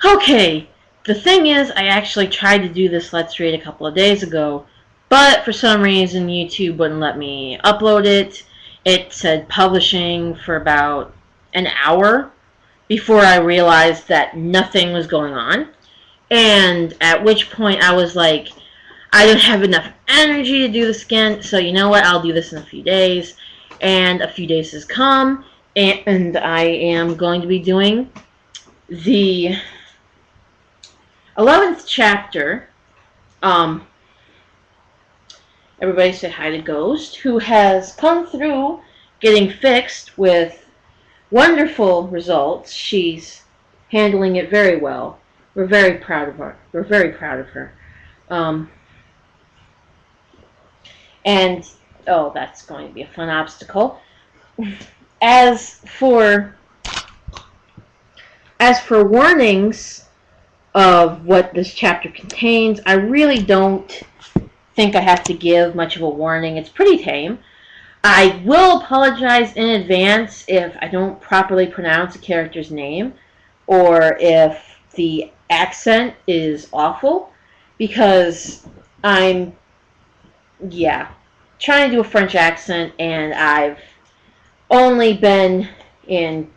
Okay, the thing is, I actually tried to do this Let's Read a couple of days ago, but for some reason YouTube wouldn't let me upload it. It said publishing for about an hour before I realized that nothing was going on. And at which point I was like, I don't have enough energy to do this again, so you know what, I'll do this in a few days. And a few days has come, and I am going to be doing the 11th chapter. Everybody say hi to Ghost, who has come through getting fixed with wonderful results. She's handling it very well. We're very proud of her. We're very proud of her. And, oh, that's going to be a fun obstacle. As for warnings of what this chapter contains, I really don't think I have to give much of a warning. It's pretty tame. I will apologize in advance if I don't properly pronounce a character's name or if the accent is awful, because I'm trying to do a French accent, and I've only been in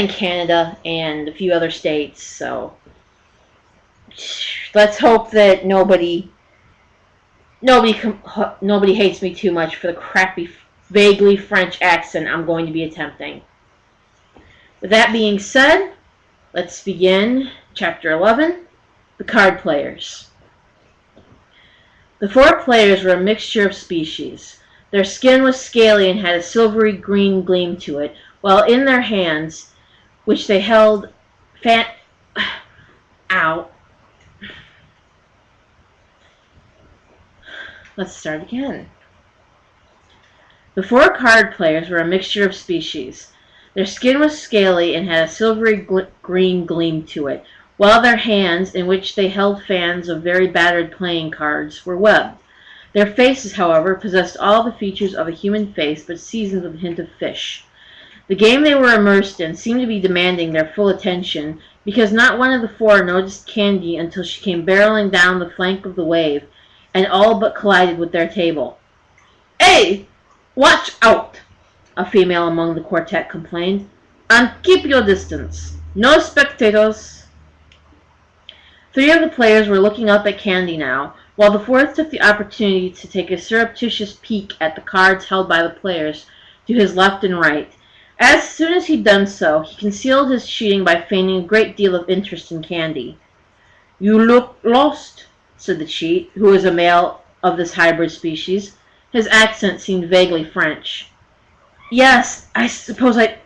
Canada and a few other states, so let's hope that nobody hates me too much for the crappy, vaguely French accent I'm going to be attempting. With that being said, let's begin Chapter 11, The Card Players. The 4 players were a mixture of species. Their skin was scaly and had a silvery green gleam to it, while in their hands, which they held Let's start again. The 4 card players were a mixture of species. Their skin was scaly and had a silvery green gleam to it, while their hands, in which they held fans of very battered playing cards, were webbed. Their faces, however, possessed all the features of a human face, but seasoned with a hint of fish. The game they were immersed in seemed to be demanding their full attention, because not one of the 4 noticed Candy until she came barreling down the flank of the wave, and all but collided with their table. "Hey! Watch out!" a female among the quartet complained. "And keep your distance. No spectators." 3 of the players were looking up at Candy now, while the 4th took the opportunity to take a surreptitious peek at the cards held by the players to his left and right. As soon as he'd done so, he concealed his cheating by feigning a great deal of interest in Candy. "You look lost," said the cheat, who was a male of this hybrid species. His accent seemed vaguely French. "Yes, I suppose I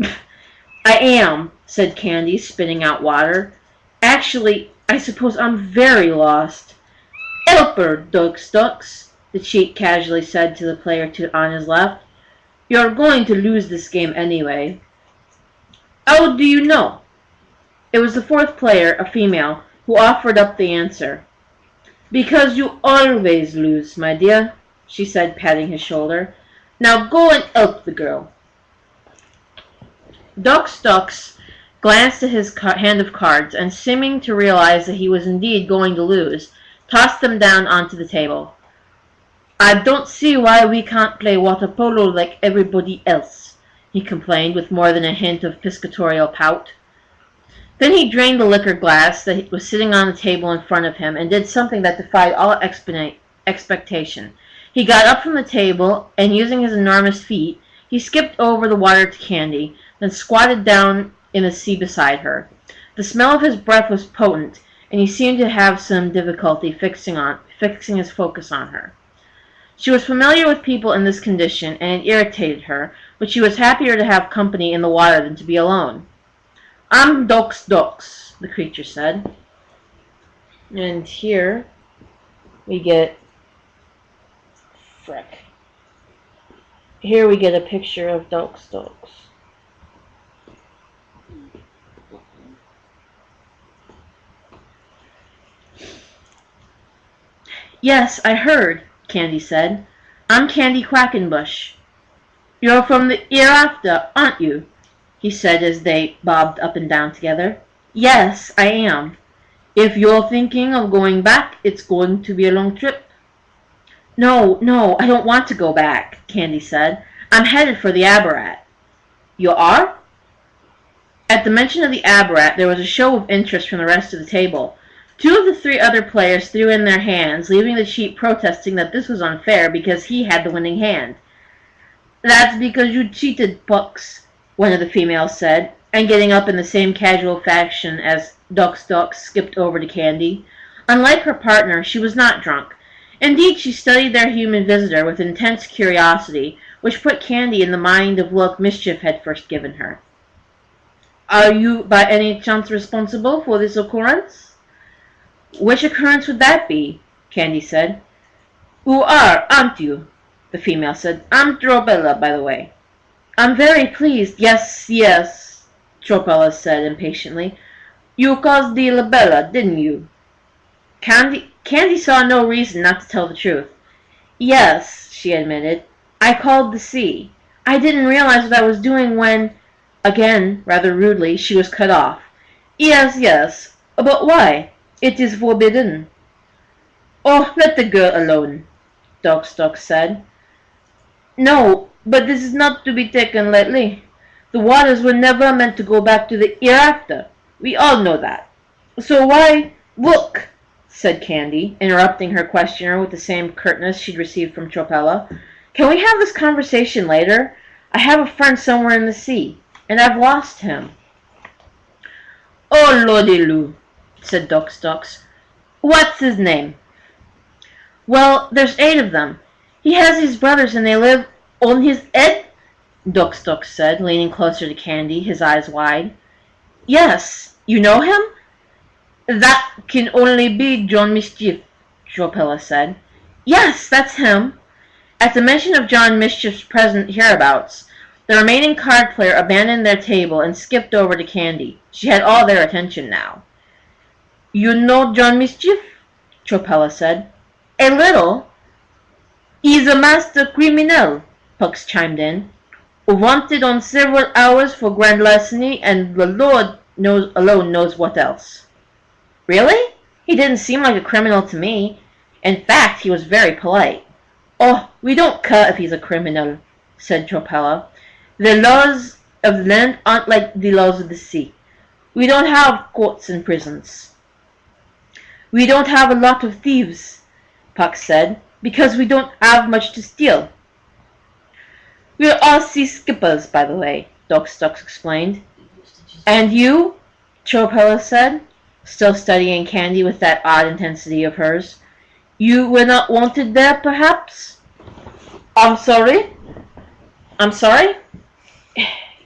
am," said Candy, spitting out water. "Actually, I suppose I'm very lost." "Helper, ducks, the cheat casually said to the player on his left. "You're going to lose this game anyway." "How do you know?" It was the 4th player, a female, who offered up the answer. "Because you always lose, my dear," she said, patting his shoulder. "Now go and help the girl." Ducks glanced at his hand of cards, and seeming to realize that he was indeed going to lose, tossed them down onto the table. "I don't see why we can't play water polo like everybody else," he complained with more than a hint of piscatorial pout. Then he drained the liquor glass that was sitting on the table in front of him and did something that defied all expectation. He got up from the table, and using his enormous feet, he skipped over the water to Candy, then squatted down in the sea beside her. The smell of his breath was potent, and he seemed to have some difficulty fixing his focus on her. She was familiar with people in this condition, and it irritated her, but she was happier to have company in the water than to be alone. "I'm Dox," the creature said. And here we get Here we get a picture of Dox. "Yes, I heard," Candy said. "I'm Candy Quackenbush." "You're from the hereafter, aren't you?" he said as they bobbed up and down together. Yes, I am. If you're thinking of going back, it's going to be a long trip. No, no, I don't want to go back, Candy said. I'm headed for the Abarat. You are? At the mention of the Abarat, there was a show of interest from the rest of the table. Two of the three other players threw in their hands, leaving the Sheep protesting that this was unfair because he had the winning hand. That's because you cheated, Pucks, one of the females said, and getting up in the same casual fashion as Duck skipped over to Candy. Unlike her partner, she was not drunk. Indeed, she studied their human visitor with intense curiosity, which put Candy in the mind of look Mischief had first given her. Are you by any chance responsible for this occurrence? Which occurrence would that be? Candy said. You are, aren't you? The female said. I'm Tropella, by the way. I'm very pleased. Yes, yes, Tropella said impatiently. You caused the labella, didn't you? Candy saw no reason not to tell the truth. Yes, she admitted. I called the sea. I didn't realize what I was doing when, again, rather rudely, she was cut off. Yes, yes. But why? It is forbidden. Oh, let the girl alone, Dog said. No, but this is not to be taken lightly. The waters were never meant to go back to the hereafter. We all know that. So why... Look, said Candy, interrupting her questioner with the same curtness she'd received from Tropella. Can we have this conversation later? I have a friend somewhere in the sea, and I've lost him. Oh, Lordy Lou, said Duck. What's his name? Well, there's 8 of them. He has his brothers and they live on his head, Duck said, leaning closer to Candy, his eyes wide. Yes, you know him? That can only be John Mischief, Tropella said. Yes, that's him. At the mention of John Mischief's present hereabouts, the remaining card player abandoned their table and skipped over to Candy. She had all their attention now. You know John Mischief? Tropella said. A little. He's a master criminal, Pucks chimed in. Wanted on several hours for grand larceny, and the Lord alone knows what else. Really? He didn't seem like a criminal to me. In fact, he was very polite. Oh, we don't care if he's a criminal, said Tropella. The laws of the land aren't like the laws of the sea. We don't have courts and prisons. We don't have a lot of thieves, Puck said, because we don't have much to steal. We're all sea skippers, by the way, Dog explained. And you? Tropella said, still studying Candy with that odd intensity of hers. You were not wanted there, perhaps? I'm sorry? I'm sorry?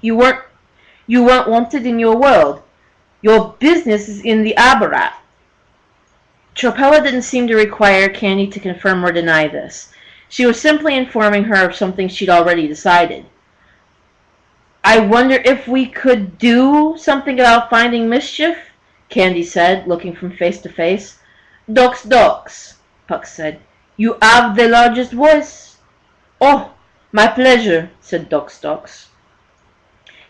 You weren't wanted in your world. Your business is in the Abarat. Tropella didn't seem to require Candy to confirm or deny this. She was simply informing her of something she'd already decided. I wonder if we could do something about finding Mischief, Candy said, looking from face to face. Ducks, Puck said. You have the largest voice. Oh, my pleasure, said Ducks.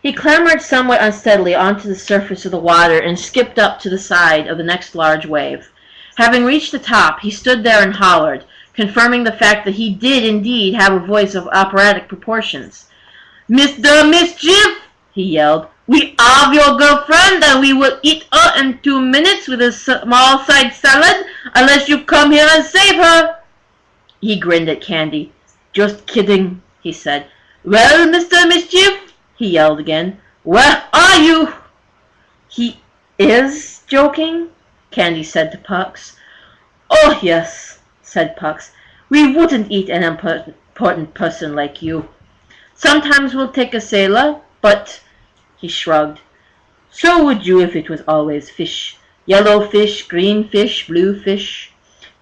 He clambered somewhat unsteadily onto the surface of the water and skipped up to the side of the next large wave. Having reached the top, he stood there and hollered, confirming the fact that he did indeed have a voice of operatic proportions. Mr. Mischief, he yelled, we have your girlfriend and we will eat her in 2 minutes with a small side salad unless you come here and save her. He grinned at Candy. Just kidding, he said. Well, Mr. Mischief, he yelled again, where are you? He is joking, Candy said to Pucks. Oh, yes, said Pucks. We wouldn't eat an important person like you. Sometimes we'll take a sailor, but, he shrugged, so would you if it was always fish. Yellow fish, green fish, blue fish.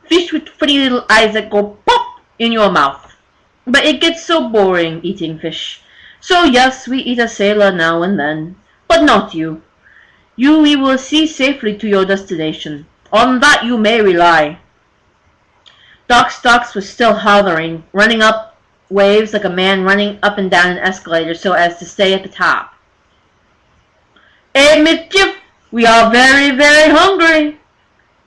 Fish with pretty little eyes that go pop in your mouth. But it gets so boring eating fish. So yes, we eat a sailor now and then. But not you. You we will see safely to your destination. On that you may rely. Doc Stocks was still hollering, running up waves like a man running up and down an escalator so as to stay at the top. "Eh, mischief! We are very, very hungry."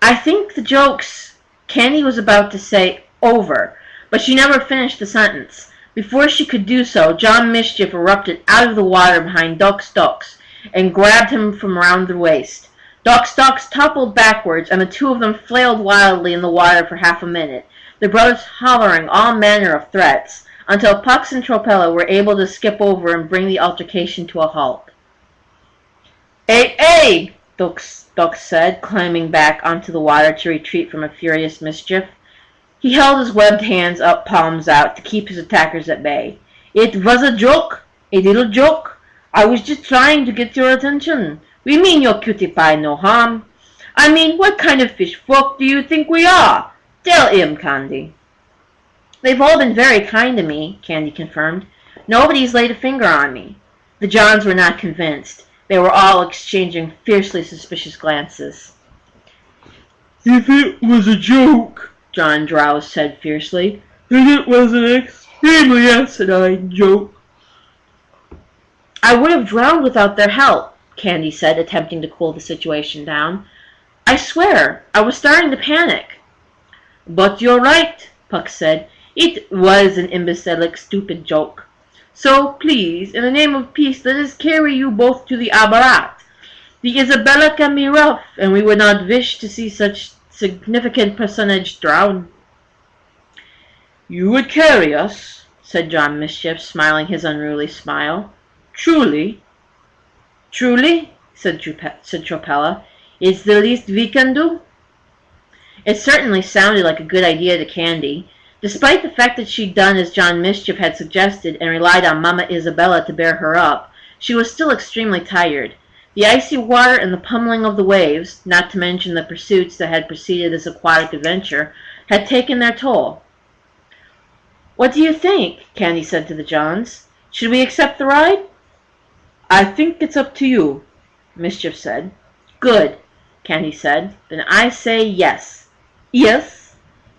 I think the joke's Candy was about to say over, but she never finished the sentence. Before she could do so, John Mischief erupted out of the water behind Doc Stocks and grabbed him from around the waist. Doc Stocks toppled backwards, and the two of them flailed wildly in the water for half a minute, the brothers hollering all manner of threats, until Pucks and Tropella were able to skip over and bring the altercation to a halt. "Hey, hey!" Doc said, climbing back onto the water to retreat from a furious Mischief. He held his webbed hands up, palms out, to keep his attackers at bay. "It was a joke, a little joke. I was just trying to get your attention. We mean your cutie pie no harm. I mean, what kind of fish folk do you think we are? Tell him, Candy." "They've all been very kind to me," Candy confirmed. "Nobody's laid a finger on me." The Johns were not convinced. They were all exchanging fiercely suspicious glances. "If it was a joke," John Drowse said fiercely, "then it was an extremely asinine joke." "I would have drowned without their help," Candy said, attempting to cool the situation down. "I swear, I was starting to panic." "But you're right," Puck said. "It was an imbecilic, stupid joke. So, please, in the name of peace, let us carry you both to the Abarat. The Isabella can be rough, and we would not wish to see such significant personage drown." "You would carry us," said John Mischief, smiling his unruly smile. "Truly?" "Truly," said Tropella. "It's the least we can do." It certainly sounded like a good idea to Candy. Despite the fact that she'd done as John Mischief had suggested and relied on Mama Isabella to bear her up, she was still extremely tired. The icy water and the pummeling of the waves, not to mention the pursuits that had preceded this aquatic adventure, had taken their toll. "What do you think?" Candy said to the Johns. "Should we accept the ride?" "I think it's up to you," Mischief said. "Good," Candy said. "Then I say yes." "Yes?"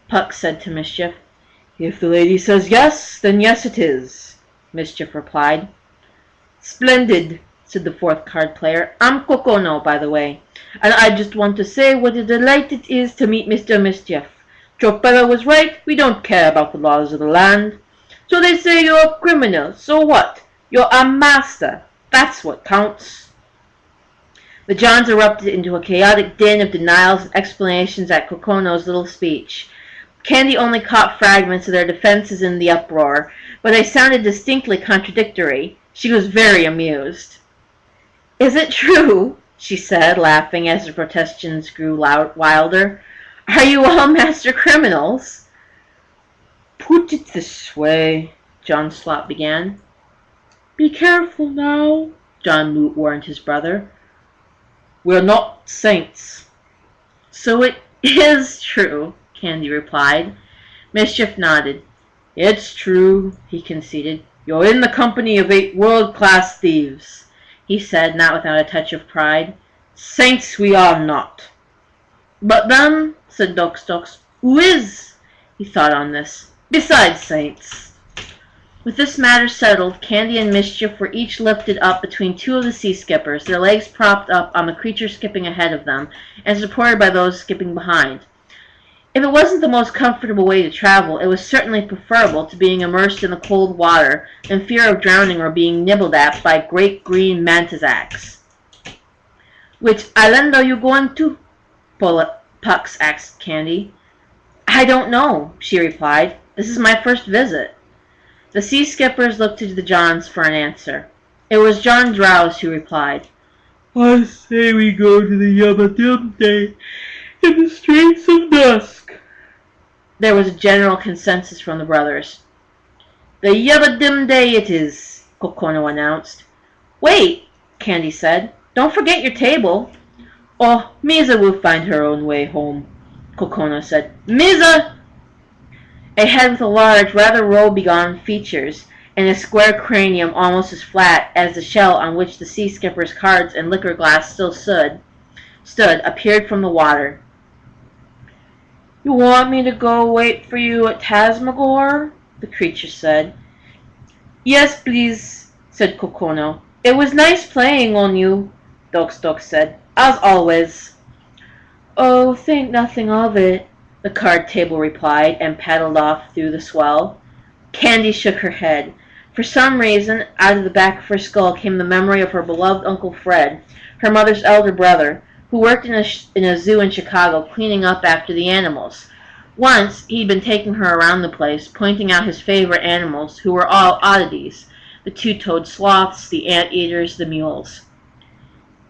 Puck said to Mischief. "If the lady says yes, then yes it is," Mischief replied. "Splendid," said the fourth card player. "I'm Kokono, by the way, and I just want to say what a delight it is to meet Mr. Mischief. Tropella was right, we don't care about the laws of the land. So they say you're a criminal, so what? You're a master, that's what counts." The Johns erupted into a chaotic din of denials and explanations at Kokono's little speech. Candy only caught fragments of their defenses in the uproar, but they sounded distinctly contradictory. She was very amused. "Is it true?" she said, laughing as the protestations grew wilder. "Are you all master criminals?" "Put it this way," John Slop began. "Be careful now," John Moot warned his brother. "We're not saints." "So it is true," Candy replied. Mischief nodded. "It's true," he conceded. "You're in the company of 8 world-class thieves," he said, not without a touch of pride. "Saints we are not." "But then," said Doc Stocks, "who is?" He thought on this. "Besides saints." With this matter settled, Candy and Mischief were each lifted up between two of the sea skippers, their legs propped up on the creature skipping ahead of them, and supported by those skipping behind. If it wasn't the most comfortable way to travel, it was certainly preferable to being immersed in the cold water in fear of drowning or being nibbled at by great green mantisacs. "Which island are you going to?" Pucks asked Candy. "I don't know," she replied. "This is my first visit." The sea skippers looked to the Johns for an answer. It was John Drowse who replied. "I say we go to the Yabba Day in the streets of dusk." There was a general consensus from the brothers. "The Yabba Day it is," Kokono announced. "Wait," Candy said. "Don't forget your table." "Oh, Misa will find her own way home," Kokono said. "Misa!" A head with a large, rather woe-begone features, and a square cranium almost as flat as the shell on which the sea skipper's cards and liquor glass still stood, appeared from the water. "You want me to go wait for you at Tasmagor?" the creature said. "Yes, please," said Kokono. "It was nice playing on you." Dokes said. "As always." "Oh, think nothing of it," the card table replied, and paddled off through the swell. Candy shook her head. For some reason, out of the back of her skull came the memory of her beloved Uncle Fred, her mother's elder brother, who worked in a zoo in Chicago cleaning up after the animals. Once, he'd been taking her around the place, pointing out his favorite animals, who were all oddities: the two-toed sloths, the anteaters, the mules.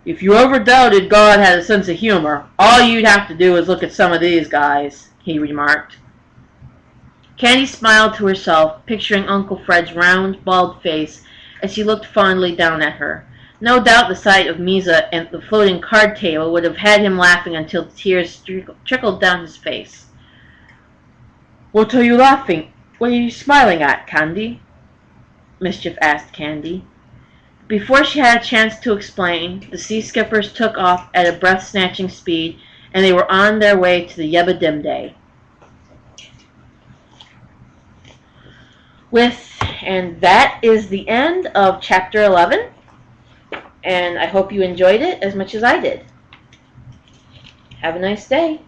"If you ever doubted God had a sense of humor, all you'd have to do is look at some of these guys," he remarked. Candy smiled to herself, picturing Uncle Fred's round, bald face as he looked fondly down at her. No doubt the sight of Misa and the floating card table would have had him laughing until the tears trickled down his face. "What are you laughing? What are you smiling at, Candy?" Mischief asked Candy. Before she had a chance to explain, the sea skippers took off at a breath-snatching speed, and they were on their way to the Yebba Dim Day. And that is the end of Chapter 11, and I hope you enjoyed it as much as I did. Have a nice day.